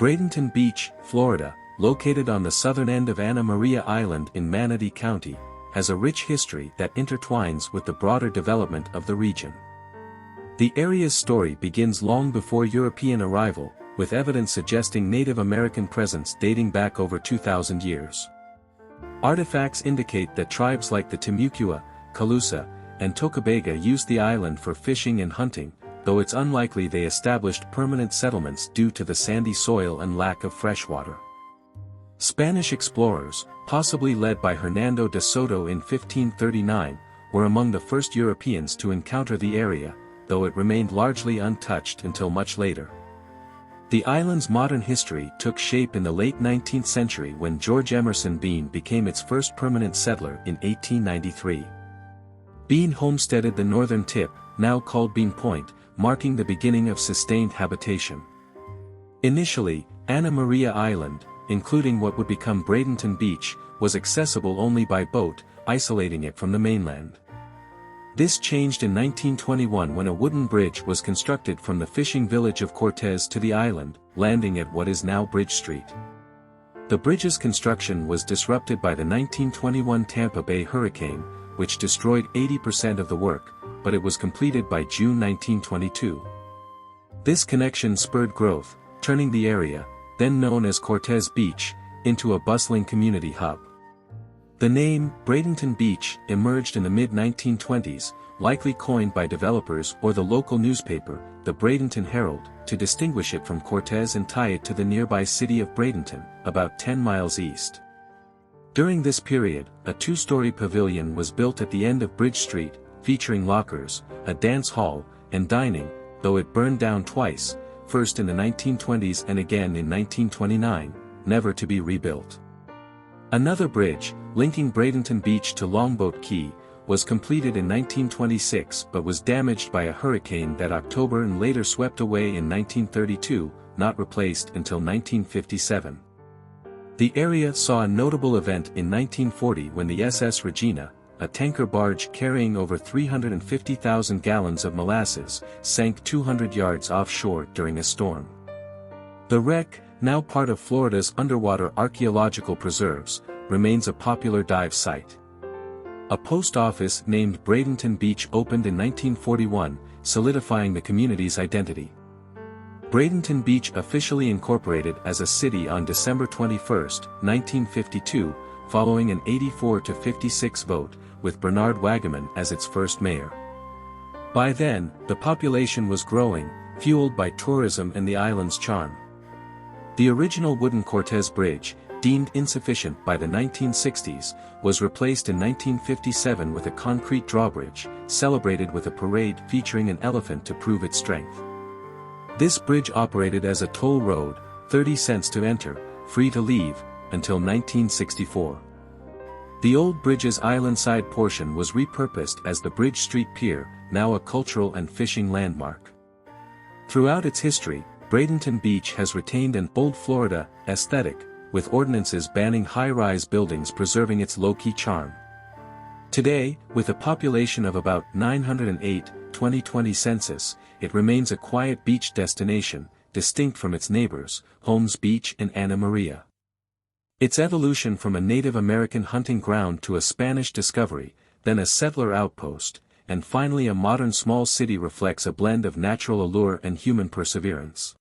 Bradenton Beach, Florida, located on the southern end of Anna Maria Island in Manatee County, has a rich history that intertwines with the broader development of the region. The area's story begins long before European arrival, with evidence suggesting Native American presence dating back over 2,000 years. Artifacts indicate that tribes like the Timucua, Calusa, and Tocobaga used the island for fishing and hunting, though it's unlikely they established permanent settlements due to the sandy soil and lack of fresh water. Spanish explorers, possibly led by Hernando de Soto in 1539, were among the first Europeans to encounter the area, though it remained largely untouched until much later. The island's modern history took shape in the late 19th century when George Emerson Bean became its first permanent settler in 1893. Bean homesteaded the northern tip, now called Bean Point, marking the beginning of sustained habitation. Initially, Anna Maria Island, including what would become Bradenton Beach, was accessible only by boat, isolating it from the mainland. This changed in 1921 when a wooden bridge was constructed from the fishing village of Cortez to the island, landing at what is now Bridge Street. The bridge's construction was disrupted by the 1921 Tampa Bay hurricane, which destroyed 80% of the work, but it was completed by June 1922. This connection spurred growth, turning the area, then known as Cortez Beach, into a bustling community hub. The name, Bradenton Beach, emerged in the mid-1920s, likely coined by developers or the local newspaper, the Bradenton Herald, to distinguish it from Cortez and tie it to the nearby city of Bradenton, about 10 miles east. During this period, a two-story pavilion was built at the end of Bridge Street, featuring lockers, a dance hall, and dining, though it burned down twice, first in the 1920s and again in 1929, never to be rebuilt. Another bridge, linking Bradenton Beach to Longboat Key, was completed in 1926 but was damaged by a hurricane that October and later swept away in 1932, not replaced until 1957. The area saw a notable event in 1940 when the SS Regina, a tanker barge carrying over 350,000 gallons of molasses, sank 200 yards offshore during a storm. The wreck, now part of Florida's underwater archaeological preserves, remains a popular dive site. A post office named Bradenton Beach opened in 1941, solidifying the community's identity. Bradenton Beach officially incorporated as a city on December 21, 1952, following an 84-56 vote, with Bernard Wagaman as its first mayor. By then, the population was growing, fueled by tourism and the island's charm. The original wooden Cortez Bridge, deemed insufficient by the 1960s, was replaced in 1957 with a concrete drawbridge, celebrated with a parade featuring an elephant to prove its strength. This bridge operated as a toll road, 30 cents to enter, free to leave, until 1964. The old bridge's island-side portion was repurposed as the Bridge Street Pier, now a cultural and fishing landmark. Throughout its history, Bradenton Beach has retained an old Florida aesthetic, with ordinances banning high-rise buildings preserving its low-key charm. Today, with a population of about 908, 2020 census, it remains a quiet beach destination, distinct from its neighbors, Holmes Beach and Anna Maria. Its evolution from a Native American hunting ground to a Spanish discovery, then a settler outpost, and finally a modern small city reflects a blend of natural allure and human perseverance.